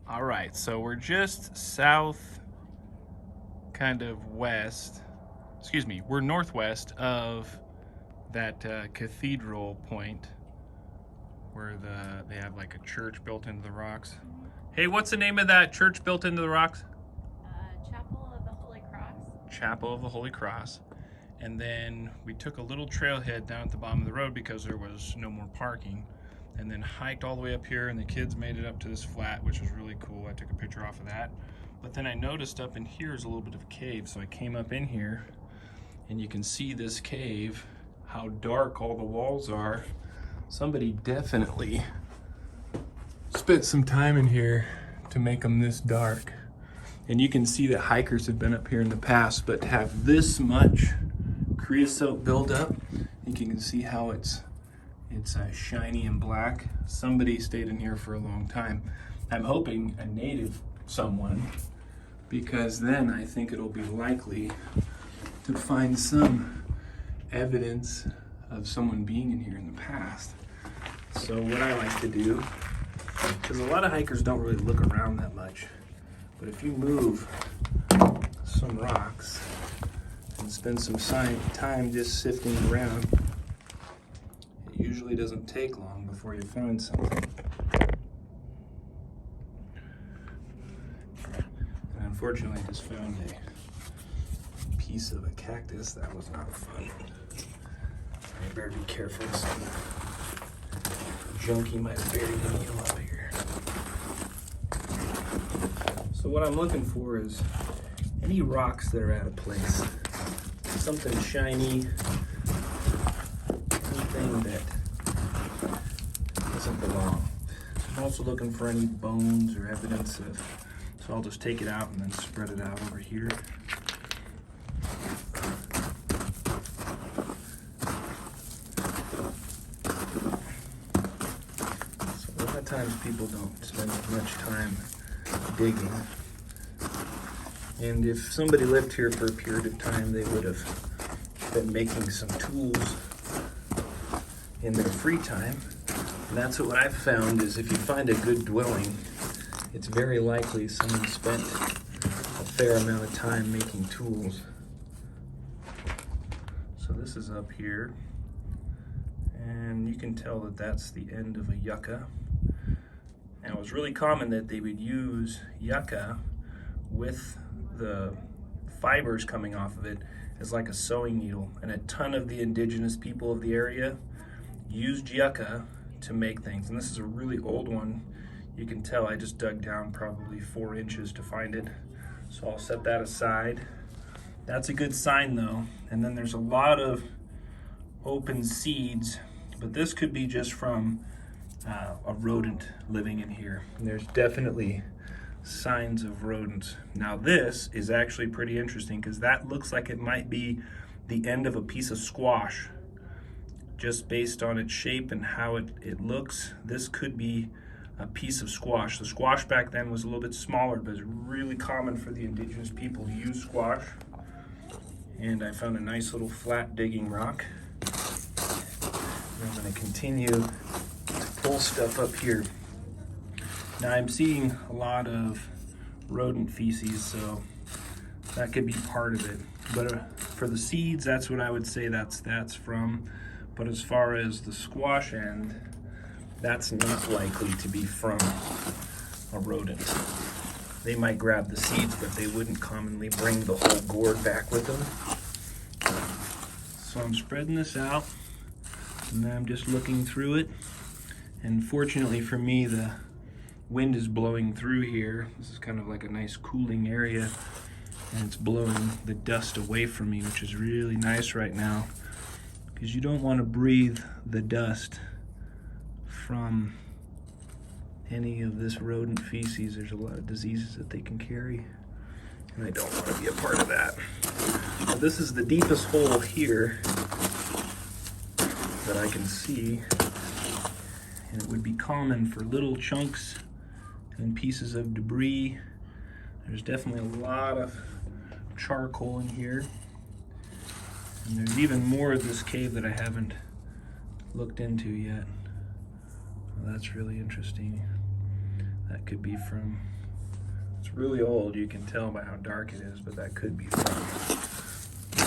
All right, so we're just south, kind of west, excuse me, we're northwest of that cathedral point where they have like a church built into the rocks. Hey, what's the name of that church built into the rocks? Chapel of the Holy Cross. Chapel of the Holy Cross. And then we took a little trailhead down at the bottom of the road because there was no more parking, and then hiked all the way up here, and the kids made it up to this flat, which was really cool. I took a picture off of that. But then I noticed up in here is a little bit of a cave, so I came up in here, and you can see this cave, how dark all the walls are. Somebody definitely spent some time in here to make them this dark. And you can see that hikers have been up here in the past, but to have this much creosote buildup, you can see how it's shiny and black. Somebody stayed in here for a long time. I'm hoping a native someone, because then I think it'll be likely to find some evidence of someone being in here in the past. So what I like to do, because a lot of hikers don't really look around that much, but if you move some rocks and spend some time just sifting around, it usually doesn't take long before you find something. And unfortunately, I just found a piece of a cactus. That was not fun. I better be careful. Some junkie might have buried a needle up here. So what I'm looking for is any rocks that are out of place. Something shiny, anything that doesn't belong. I'm also looking for any bones or evidence of, so I'll just take it out and then spread it out over here. So a lot of times people don't spend as much time digging. And if somebody lived here for a period of time, they would have been making some tools in their free time. And that's what I've found is if you find a good dwelling, it's very likely someone spent a fair amount of time making tools. So this is up here, and you can tell that that's the end of a yucca. And it was really common that they would use yucca with the fibers coming off of it as like a sewing needle, and a ton of the indigenous people of the area used yucca to make things. And this is a really old one. You can tell I just dug down probably 4 inches to find it, so I'll set that aside. That's a good sign though. And then there's a lot of open seeds, but this could be just from a rodent living in here. And there's definitely signs of rodents. Now this is actually pretty interesting because that looks like it might be the end of a piece of squash. Just based on its shape and how it looks, this could be a piece of squash. The squash back then was a little bit smaller, but it's really common for the indigenous people to use squash. And I found a nice little flat digging rock. I'm going to continue to pull stuff up here. Now I'm seeing a lot of rodent feces, so that could be part of it. But for the seeds, that's what I would say that's from. But as far as the squash end, that's not likely to be from a rodent. They might grab the seeds, but they wouldn't commonly bring the whole gourd back with them. So I'm spreading this out, and then I'm just looking through it. And fortunately for me, the wind is blowing through here. This is kind of like a nice cooling area, and it's blowing the dust away from me, which is really nice right now, because you don't want to breathe the dust from any of this rodent feces. There's a lot of diseases that they can carry, and I don't want to be a part of that. So this is the deepest hole here that I can see, and it would be common for little chunks and pieces of debris. There's definitely a lot of charcoal in here. And there's even more of this cave that I haven't looked into yet. Well, that's really interesting. That could be from really old. You can tell by how dark it is, but that could be from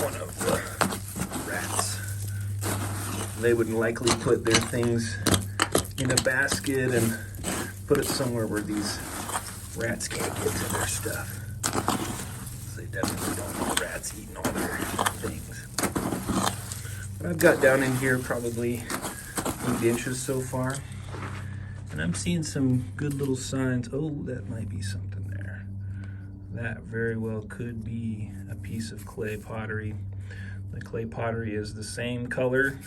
one of the rats. They would likely put their things in a basket and put it somewhere where these rats can't get to their stuff. So they definitely don't want rats eating all their things. But I've got down in here probably 8 inches so far. And I'm seeing some good little signs. Oh, that might be something there. That very well could be a piece of clay pottery. The clay pottery is the same color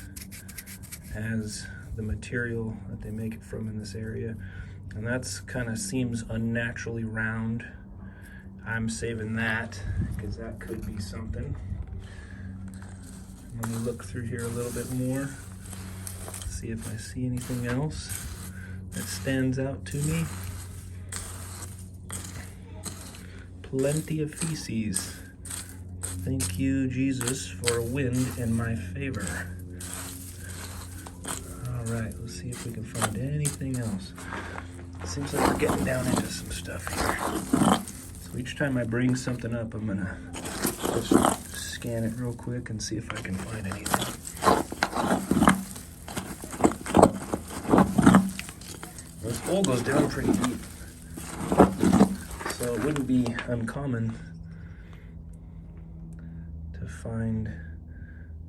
as the material that they make it from in this area. And that's kind of seems unnaturally round. I'm saving that because that could be something. Let me look through here a little bit more, see if I see anything else that stands out to me. Plenty of feces. Thank you, Jesus, for a wind in my favor. All right, let's see if we can find anything else. Seems like we're getting down into some stuff here. So each time I bring something up, I'm gonna just scan it real quick and see if I can find anything. This hole goes down pretty deep, so it wouldn't be uncommon to find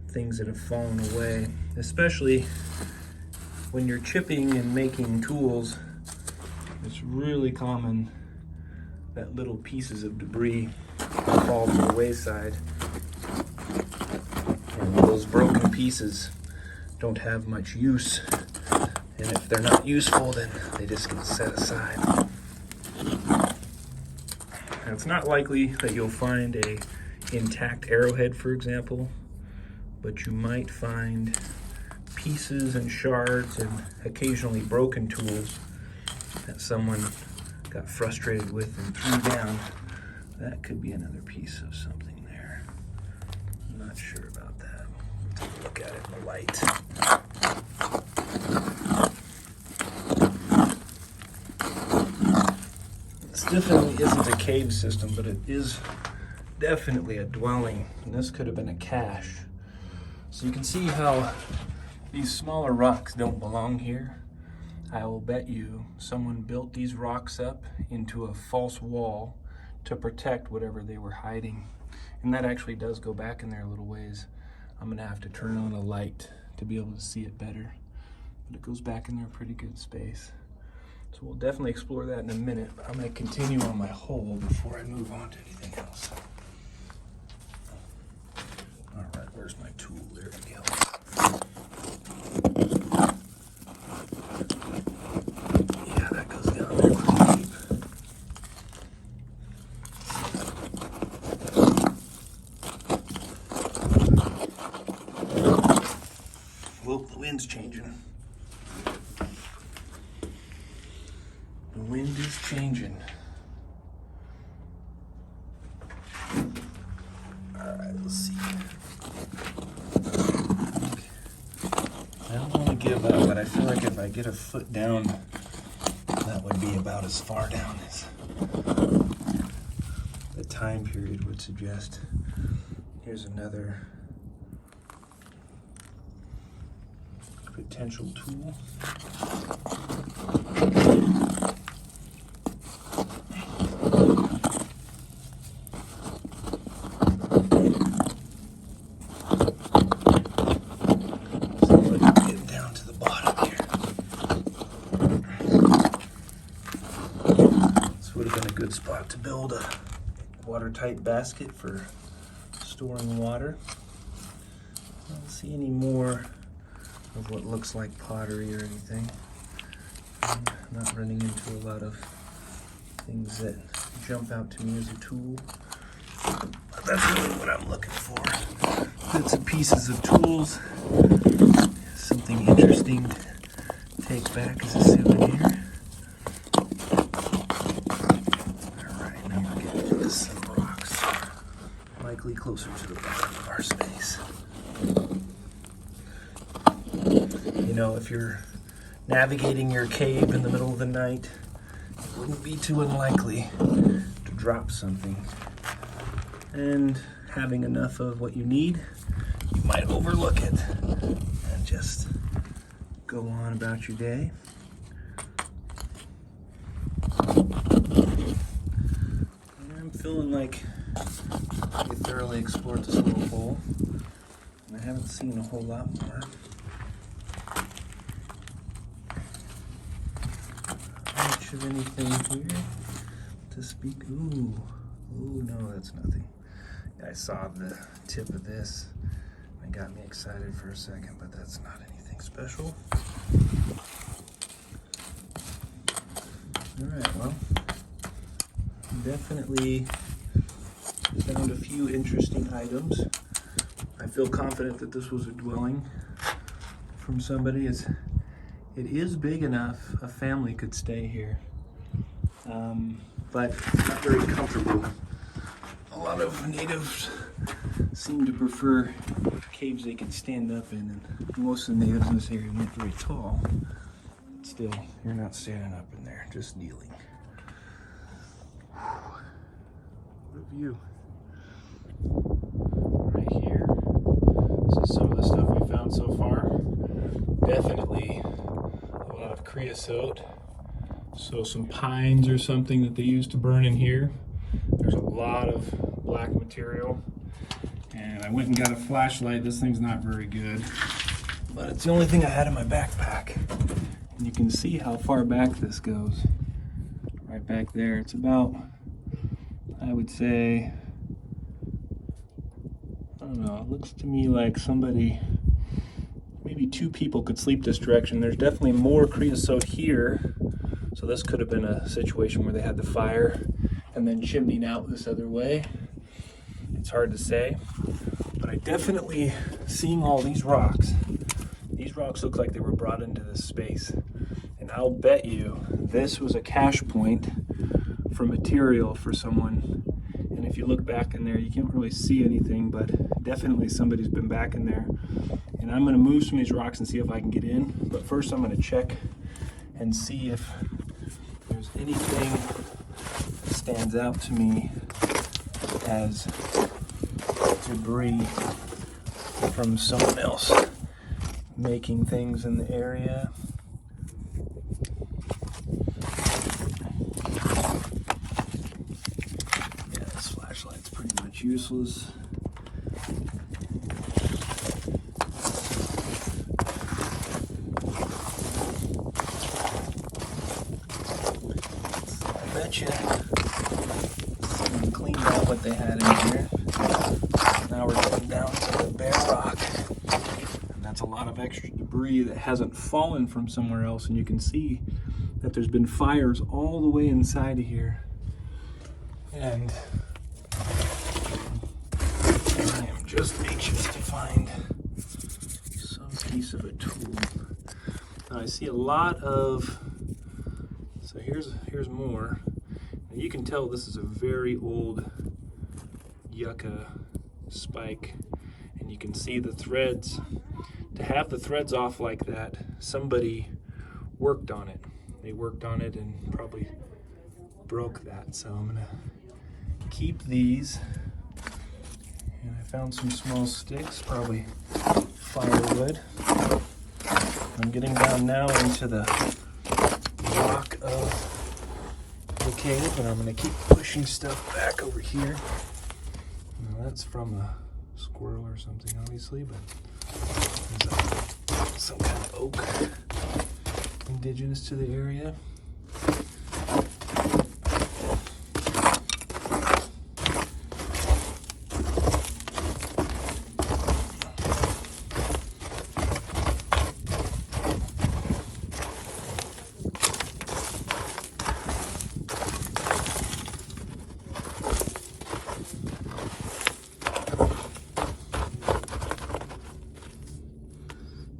things that have fallen away, especially when you're chipping and making tools. It's really common that little pieces of debris fall to the wayside, and those broken pieces don't have much use. And if they're not useful, then they just get set aside. And it's not likely that you'll find a intact arrowhead, for example, but you might find pieces and shards and occasionally broken tools that someone got frustrated with and threw down. That could be another piece of something there. I'm not sure about that. Take a look at it in the light. Definitely isn't a cave system, but it is definitely a dwelling, and this could have been a cache. So you can see how these smaller rocks don't belong here. I will bet you someone built these rocks up into a false wall to protect whatever they were hiding. And that actually does go back in there a little ways. I'm gonna have to turn on a light to be able to see it better, but it goes back in there a pretty good space. So we'll definitely explore that in a minute, but I'm going to continue on my hole before I move on to anything else. All right, where's my tool? There we go. Yeah, that goes down there pretty deep. Well, the wind's changing. The wind is changing. All right, let's see. I don't want to give up, but I feel like if I get a foot down, that would be about as far down as the time period would suggest. Here's another potential tool. Spot to build a watertight basket for storing water. I don't see any more of what looks like pottery or anything. I'm not running into a lot of things that jump out to me as a tool. But that's really what I'm looking for. Bits and pieces of tools. Something interesting to take back as a souvenir. Some rocks, likely closer to the bottom of our space. You know, if you're navigating your cave in the middle of the night, it wouldn't be too unlikely to drop something. And having enough of what you need, you might overlook it and just go on about your day. I'm feeling like we thoroughly explored this little hole, and I haven't seen a whole lot more. Not much of anything here to speak. Ooh, no, that's nothing. I saw the tip of this. It got me excited for a second, but that's not anything special. All right, well, definitely found a few interesting items. I feel confident that this was a dwelling from somebody. It is big enough a family could stay here, but not very comfortable. A lot of natives seem to prefer caves they can stand up in, and most of the natives in this area weren't very tall. Still, you're not standing up in there, just kneeling. What a view. Right here, this is some of the stuff we found so far. Definitely a lot of creosote. So some pines or something that they used to burn in here. There's a lot of black material. And I went and got a flashlight. This thing's not very good, but it's the only thing I had in my backpack. And you can see how far back this goes. Right back there. It's about, I would say, I don't know, it looks to me like somebody, maybe two people could sleep this direction. There's definitely more creosote here. So this could have been a situation where they had the fire and then chimneying out this other way. It's hard to say, but I definitely, seeing all these rocks look like they were brought into this space. And I'll bet you this was a cache point for material for someone. And if you look back in there, you can't really see anything, but definitely somebody's been back in there. And I'm gonna move some of these rocks and see if I can get in. But first I'm gonna check and see if there's anything that stands out to me as debris from someone else making things in the area. Yeah, this flashlight's pretty much useless. I bet you someone cleaned out what they had in here. Now we're getting down to the bare rock. And that's a lot of extra debris that hasn't fallen from somewhere else. And you can see that there's been fires all the way inside of here. And I am just anxious to find some piece of a tool. Now I see a lot of, so here's more. And you can tell this is a very old yucca spike, and you can see the threads. To have the threads off like that, somebody worked on it. They worked on it and probably broke that. So I'm gonna keep these. And I found some small sticks, probably firewood. I'm getting down now into the rock of the cave, and I'm gonna keep pushing stuff back over here. Now that's from a squirrel or something, obviously, but there's some kind of oak indigenous to the area.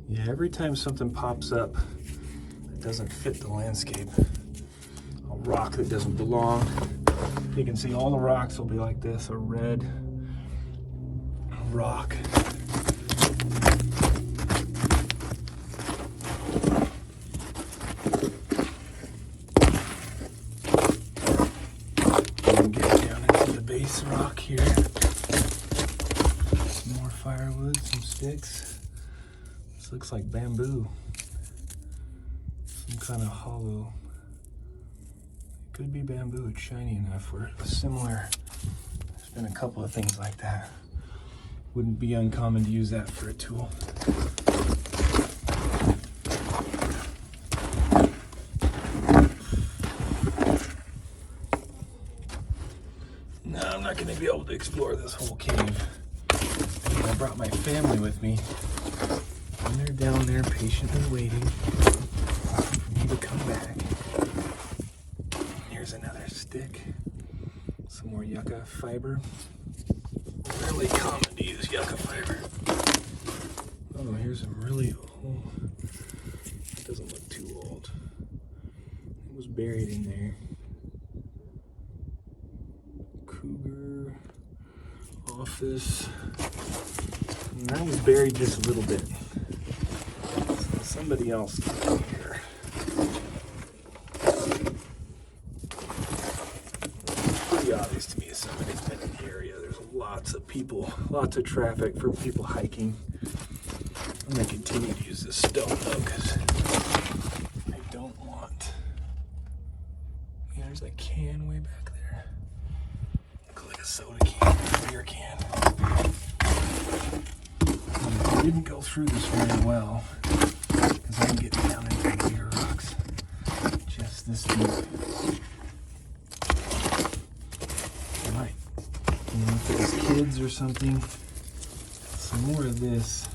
Yeah, every time something pops up that doesn't fit the landscape, a rock that doesn't belong, you can see all the rocks will be like this, a red rock. And get firewood, some sticks. This looks like bamboo. Some kind of hollow. It could be bamboo. It's shiny enough where it was similar. There's been a couple of things like that. Wouldn't be uncommon to use that for a tool. No, I'm not going to be able to explore this whole cave. I brought my family with me, and they're down there patiently waiting for me to come back. Here's another stick, some more yucca fiber. Really common to use yucca fiber. Oh, here's some really old. It doesn't look too old. It was buried in there. Cougar office. And that was buried just a little bit. So somebody else came here. Pretty obvious to me somebody's been in the area. There's lots of people, lots of traffic for people hiking. I'm gonna continue to use this stone though, because I don't want. There's a can way back there. Looks like a soda can, a beer can. I didn't go through this very well because I'm getting down into bigger rocks. Just this deep. Right. If it was kids or something, some more of this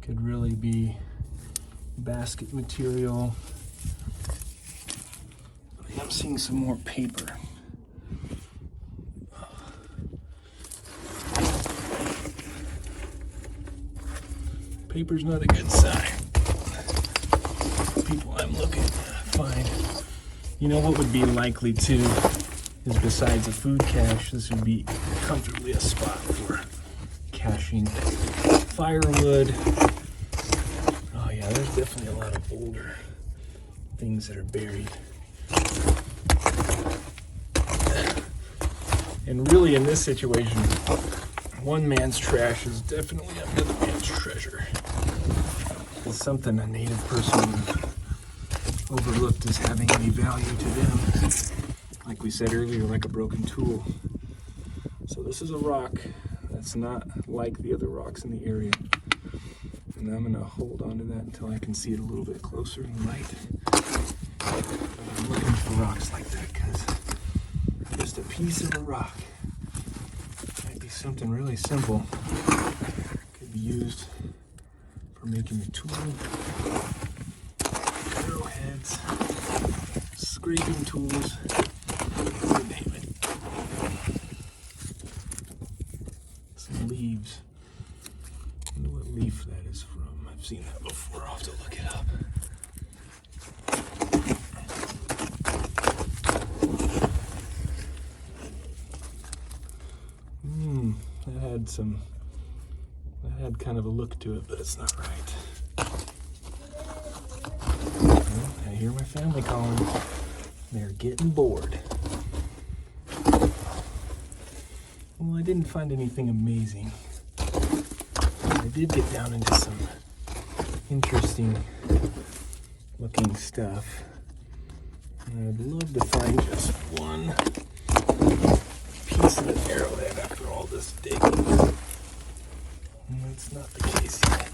could really be basket material. I'm seeing some more paper. Paper's not a good sign. People I'm looking to find. You know what would be likely too is besides a food cache, this would be comfortably a spot for caching firewood. Oh yeah, there's definitely a lot of older things that are buried. And really in this situation, one man's trash is definitely another man's treasure. It's something a native person overlooked as having any value to them. Like we said earlier, like a broken tool. So this is a rock that's not like the other rocks in the area. And I'm gonna hold on to that until I can see it a little bit closer in the light. I'm looking for rocks like that because just a piece of a rock might be something really simple. Could be used for making a tool, arrowheads, scraping tools, you name it. Some leaves. I wonder what leaf that is from. I've seen that before. I'll have to look it up. That had kind of a look to it, but it's not right. Well, I hear my family calling. They're getting bored. Well, I didn't find anything amazing. I did get down into some interesting looking stuff. And I'd love to find just one piece of an arrowhead after all this digging. And that's not the case yet.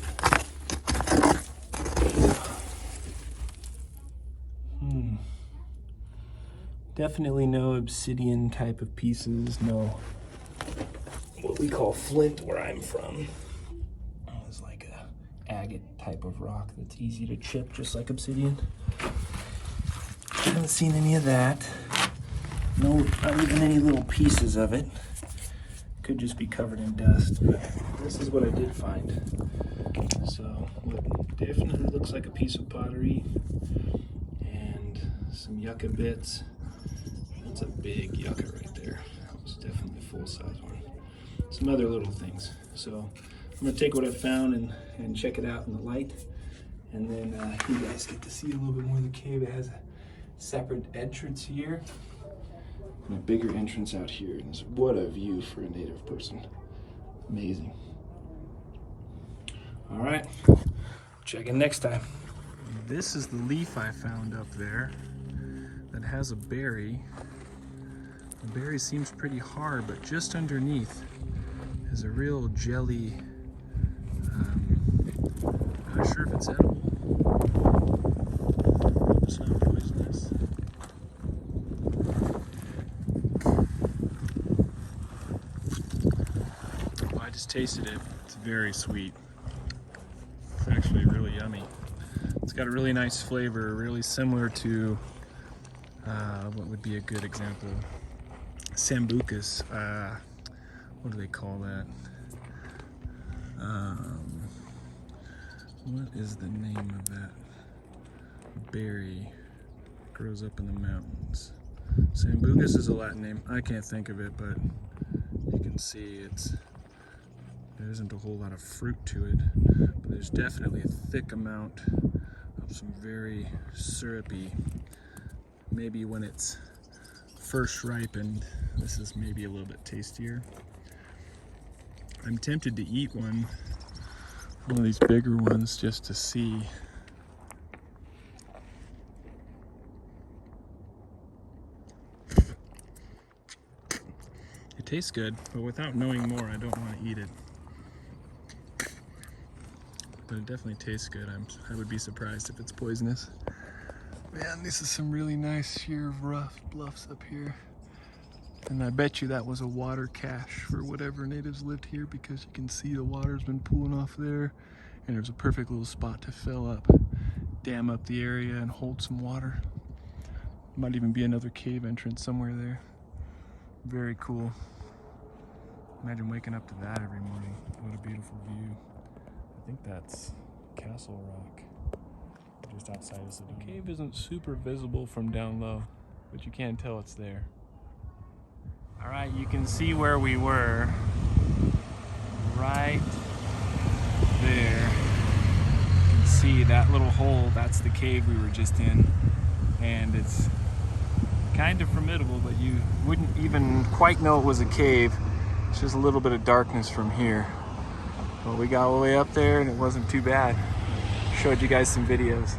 Definitely no obsidian type of pieces, no what we call flint where I'm from. It's like a agate type of rock that's easy to chip just like obsidian. Haven't seen any of that. No, not even any little pieces of it. Could just be covered in dust, but this is what I did find. So, what definitely looks like a piece of pottery and some yucca bits. That's a big yucca right there. That was definitely a full-size one. Some other little things. So, I'm gonna take what I found and check it out in the light, and then you guys get to see a little bit more of the cave. It has a separate entrance here. And a bigger entrance out here. And what a view for a native person. Amazing. All right, check in next time. This is the leaf I found up there that has a berry. The berry seems pretty hard, but just underneath is a real jelly. Not sure if it's edible. It's not poisonous. Well, I just tasted it. It's very sweet. It's actually really yummy. It's got a really nice flavor, really similar to what would be a good example? Sambucus. What do they call that? What is the name of that berry? Grows up in the mountains. Sambucus is a Latin name. I can't think of it, but you can see there isn't a whole lot of fruit to it, but there's definitely a thick amount of some very syrupy. Maybe when it's first ripened, this is maybe a little bit tastier. I'm tempted to eat one of these bigger ones just to see. It tastes good, but without knowing more, I don't want to eat it. But it definitely tastes good. I would be surprised if it's poisonous. Man, this is some really nice sheer rough bluffs up here. And I bet you that was a water cache for whatever natives lived here, because you can see the water's been pooling off there, and there's a perfect little spot to fill up, dam up the area and hold some water. Might even be another cave entrance somewhere there. Very cool. Imagine waking up to that every morning. What a beautiful view. I think that's Castle Rock, just outside of Sedona. The cave isn't super visible from down low, but you can tell it's there. All right, you can see where we were, right there. You can see that little hole, that's the cave we were just in. And it's kind of formidable, but you wouldn't even quite know it was a cave. It's just a little bit of darkness from here. But we got all the way up there and it wasn't too bad. Showed you guys some videos.